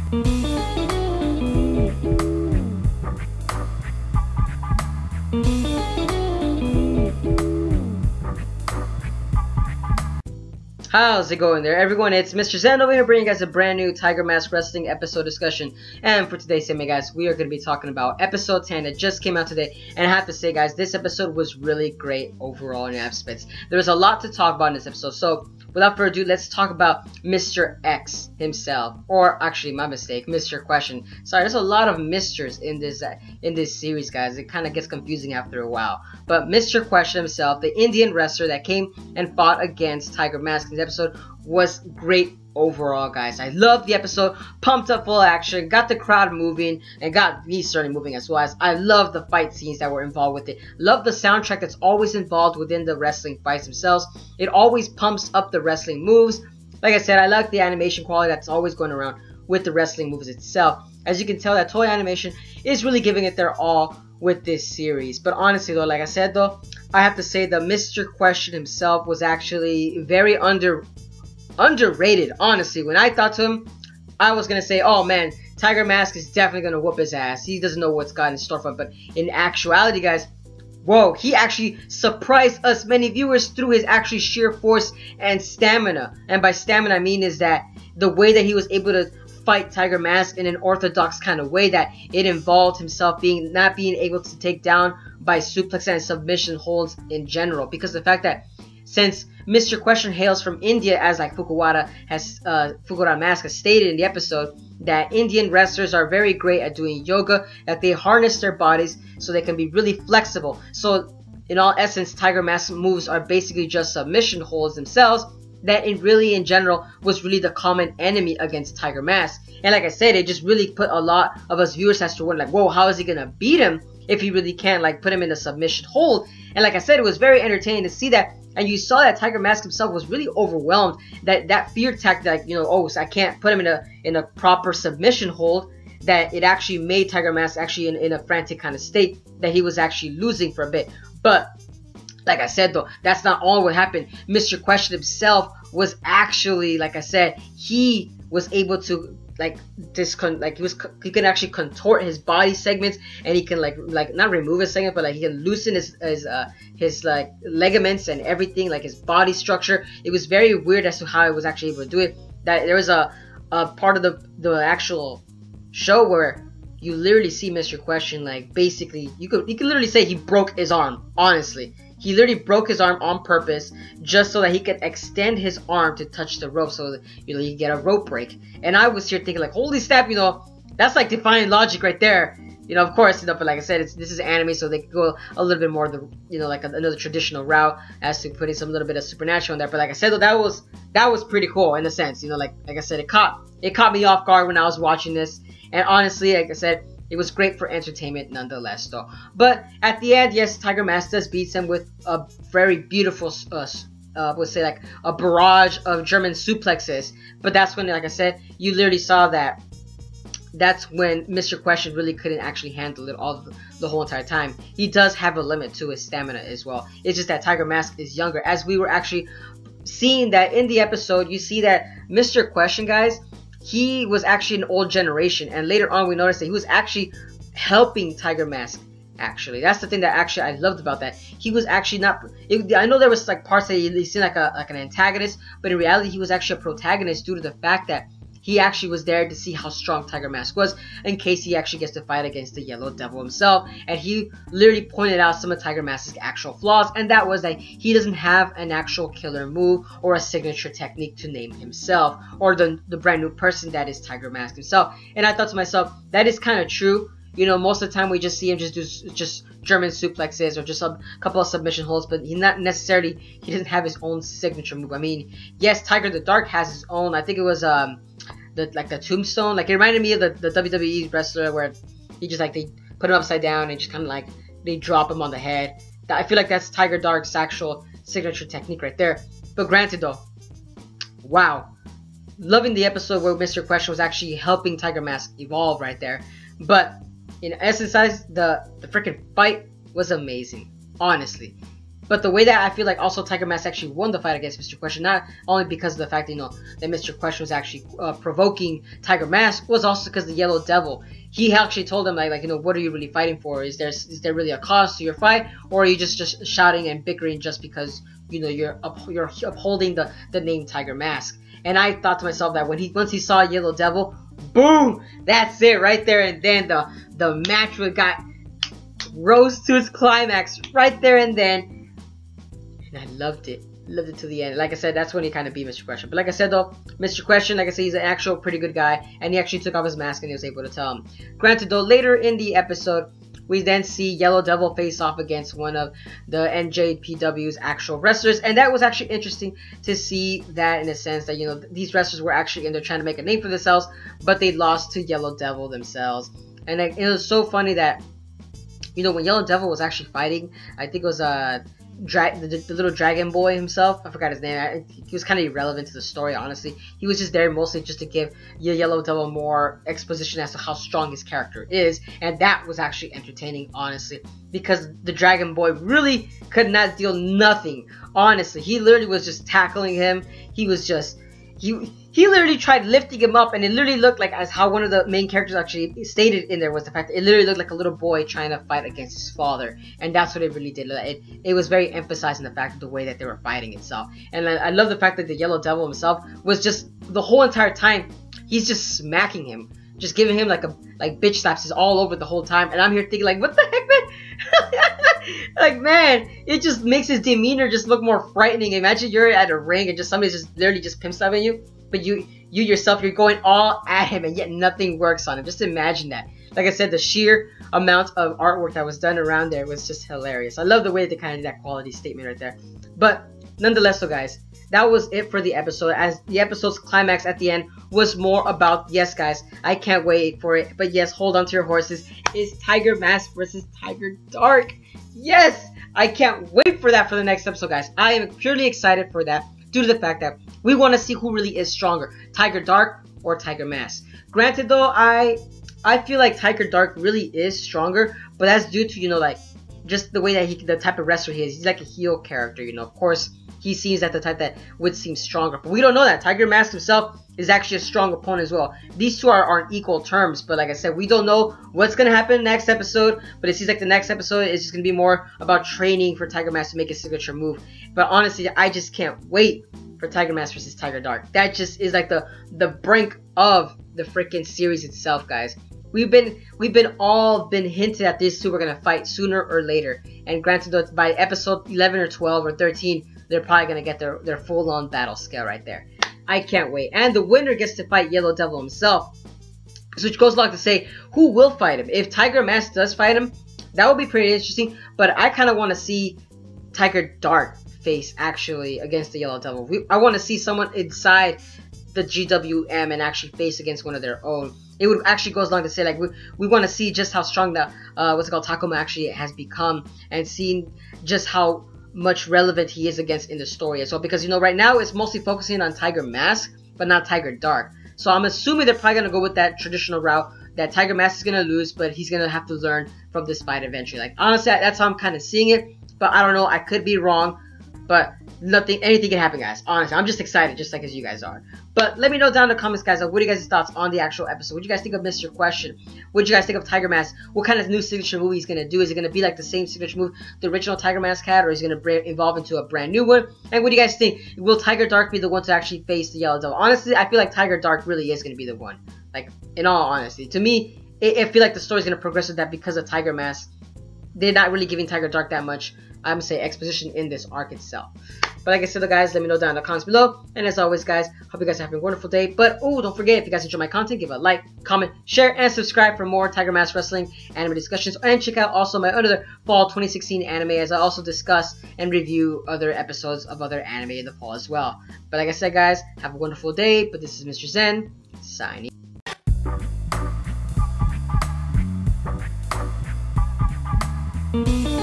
How's it going there, everyone? It's Mr. Zen over here bringing you guys a brand new Tiger Mask Wrestling episode discussion. And for today's segment, guys, we are going to be talking about episode 10 that just came out today. And I have to say, guys, this episode was really great overall in aspects. There was a lot to talk about in this episode. So without further ado, let's talk about Mr. X himself. Or actually, my mistake, Mr. Question. Sorry, there's a lot of Misters in this series, guys. It kind of gets confusing after a while. But Mr. Question himself, the Indian wrestler that came and fought against Tiger Mask in the episode, was great overall, guys. I loved the episode, pumped up full action, got the crowd moving, and got me certainly moving as well. As I love the fight scenes that were involved with it. Love the soundtrack that's always involved within the wrestling fights themselves. It always pumps up the wrestling moves. Like I said, I like the animation quality that's always going around with the wrestling moves itself. As you can tell, that Toei Animation is really giving it their all with this series. But honestly though, like I said though, I have to say that Mr. Question himself was actually very underrated, honestly. When I thought to him, I was gonna say, oh man, Tiger Mask is definitely gonna whoop his ass. He doesn't know what's got in store for him. But in actuality, guys, whoa, he actually surprised us many viewers through his actually sheer force and stamina. And by stamina, I mean is that the way that he was able to fight Tiger Mask in an orthodox kind of way, that it involved himself not being able to take down by suplex and submission holds in general. Because the fact that since Mr. Question hails from India, as like Fukuwara Mask has stated in the episode, that Indian wrestlers are very great at doing yoga, that they harness their bodies so they can be really flexible. So in all essence, Tiger Mask moves are basically just submission holds themselves, that it really in general was really the common enemy against Tiger Mask. And like I said, it just really put a lot of us viewers as to wonder, like, whoa, how is he gonna beat him if he really can't like put him in a submission hold? And like I said, it was very entertaining to see that. And you saw that Tiger Mask himself was really overwhelmed, that fear tactic, like, you know, oh, so I can't put him in a proper submission hold, that it actually made Tiger Mask actually in a frantic kind of state, that he was actually losing for a bit. But like I said though, that's not all what happened. Mr. Question himself was actually, like I said, he was able to he can actually contort his body segments, and he can like not remove his segment, but like he can loosen his like ligaments and everything, like his body structure. It was very weird as to how he was actually able to do it. That there was a part of the actual show where you literally see Mr. Question, like, basically you could literally say he broke his arm. Honestly, he literally broke his arm on purpose just so that he could extend his arm to touch the rope, so that, you know, you get a rope break. And I was here thinking like, holy snap, you know, that's like defying logic right there. You know, of course, you know, but like I said, this is anime, so they could go a little bit more the, you know, like another traditional route as to putting some little bit of supernatural in there. But like I said, though, that was pretty cool in a sense. You know, like I said, it caught me off guard when I was watching this, and honestly, like I said, it was great for entertainment nonetheless, though. But at the end, yes, Tiger Mask does beat him with a very beautiful, we'll say like a barrage of German suplexes. But that's when, like I said, you literally saw that. That's when Mr. Question really couldn't actually handle it the whole entire time. He does have a limit to his stamina as well. It's just that Tiger Mask is younger. As we were actually seeing that in the episode, you see that Mr. Question, guys, he was actually an old generation, and later on we noticed that he was actually helping Tiger Mask. Actually, that's the thing that actually I loved about that. He was actually not. I know there was like parts that he seemed like an antagonist, but in reality he was actually a protagonist due to the fact that he actually was there to see how strong Tiger Mask was in case he actually gets to fight against the Yellow Devil himself. And he literally pointed out some of Tiger Mask's actual flaws, and that was that he doesn't have an actual killer move or a signature technique to name himself, or the brand new person that is Tiger Mask himself. And I thought to myself, that is kind of true. You know, most of the time we just see him just do German suplexes or just a couple of submission holds, but he doesn't have his own signature move. I mean, yes, Tiger the Dark has his own. I think it was the tombstone. Like, it reminded me of the WWE wrestler where he just like, they put him upside down and just kind of like they drop him on the head. I feel like that's Tiger Dark's actual signature technique right there. But granted though, wow, loving the episode where Mr. Question was actually helping Tiger Mask evolve right there. But in essence, guys, the freaking fight was amazing. Honestly, But the way that I feel like also Tiger Mask actually won the fight against Mr. Question, not only because of the fact that, you know, that Mr. Question was actually provoking Tiger Mask, was also because the Yellow Devil. He actually told him like, you know, what are you really fighting for? Is there really a cause to your fight, or are you just shouting and bickering just because, you know, you're upholding the name Tiger Mask? And I thought to myself that once he saw Yellow Devil, boom, that's it right there and then. The match rose to its climax right there and then. And I loved it to the end. Like I said, that's when he kind of beat Mr. Question. But like I said though, Mr. Question, like I said, he's an actual pretty good guy, and he actually took off his mask and he was able to tell him. Granted though, later in the episode, we then see Yellow Devil face off against one of the NJPW's actual wrestlers, and that was actually interesting to see that, in a sense that, you know, these wrestlers were actually in there trying to make a name for themselves, but they lost to Yellow Devil themselves. And like, it was so funny that, you know, when Yellow Devil was actually fighting, I think it was the little dragon boy himself, I forgot his name. He was kind of irrelevant to the story, honestly. He was just there mostly just to give Yellow Devil more exposition as to how strong his character is, and that was actually entertaining, honestly, because the dragon boy really could not deal nothing, honestly. He literally was just tackling him. He was just he literally tried lifting him up, and it literally looked like, as how one of the main characters actually stated in there, was the fact that it literally looked like a little boy trying to fight against his father, and that's what it really did. It was very emphasizing the fact of the way that they were fighting itself. And I love the fact that the Yellow Devil himself was just, the whole entire time, he's just smacking him, just giving him like bitch slaps all over the whole time, and I'm here thinking like, what the heck, man? Like, man, it just makes his demeanor just look more frightening. Imagine you're at a ring and just somebody's just literally just pimp slapping you, but you yourself, you're going all at him, and yet nothing works on him. Just imagine that. Like I said, the sheer amount of artwork that was done around there was just hilarious. I love the way they kind of did that quality statement right there. But nonetheless, so guys, that was it for the episode, as the episode's climax at the end was more about, yes guys, I can't wait for it, but yes, hold on to your horses, is Tiger Mask versus Tiger Dark. Yes, I can't wait for that for the next episode, guys. I am purely excited for that due to the fact that we want to see who really is stronger, Tiger Dark or Tiger Mask. Granted though, I feel like Tiger Dark really is stronger, but that's due to, you know, like, just the way that the type of wrestler he is. He's like a heel character, you know. Of course, he seems that the type that would seem stronger, but we don't know that. Tiger Mask himself is actually a strong opponent as well. These two are on equal terms, but like I said, we don't know what's going to happen next episode, but it seems like the next episode is just going to be more about training for Tiger Mask to make his signature move. But honestly, I just can't wait for Tiger Mask versus Tiger Dark. That just is like the brink of the freaking series itself, guys. We've been hinted at these two were gonna fight sooner or later, and granted though, by episode 11 or 12 or 13, they're probably gonna get their full-on battle scale right there. I can't wait. And the winner gets to fight Yellow Devil himself, which goes along to say, who will fight him? If Tiger Mask does fight him, that would be pretty interesting, but I kind of want to see Tiger Dark face actually against the Yellow Devil. I want to see someone inside the GWM and actually face against one of their own. It would actually goes along to say, like, we want to see just how strong the Takuma actually has become, and seeing just how much relevant he is against in the story as well. Because, you know, right now it's mostly focusing on Tiger Mask, but not Tiger Dark. So I'm assuming they're probably gonna go with that traditional route, that Tiger Mask is gonna lose, but he's gonna have to learn from this fight eventually. Like, honestly, that's how I'm kind of seeing it. But I don't know, I could be wrong. But anything can happen, guys. Honestly, I'm just excited, just like as you guys are. But let me know down in the comments, guys, what are you guys' thoughts on the actual episode? What do you guys think of Mr. Question? What do you guys think of Tiger Mask? What kind of new signature move he's gonna do? Is it gonna be like the same signature move the original Tiger Mask had, or is he gonna evolve into a brand new one? And what do you guys think? Will Tiger Dark be the one to actually face the Yellow Devil? Honestly, I feel like Tiger Dark really is gonna be the one. Like, in all honesty, to me, I feel like the story's gonna progress with that because of Tiger Mask. They're not really giving Tiger Dark that much, I'm gonna say, exposition in this arc itself. But like I said, guys, let me know down in the comments below. And as always, guys, hope you guys are having a wonderful day. But, oh, don't forget, if you guys enjoy my content, give a like, comment, share, and subscribe for more Tiger Mask Wrestling anime discussions. And check out also my other fall 2016 anime, as I also discuss and review other episodes of other anime in the fall as well. But like I said, guys, have a wonderful day. But this is Mr. Zen, signing. Thank you.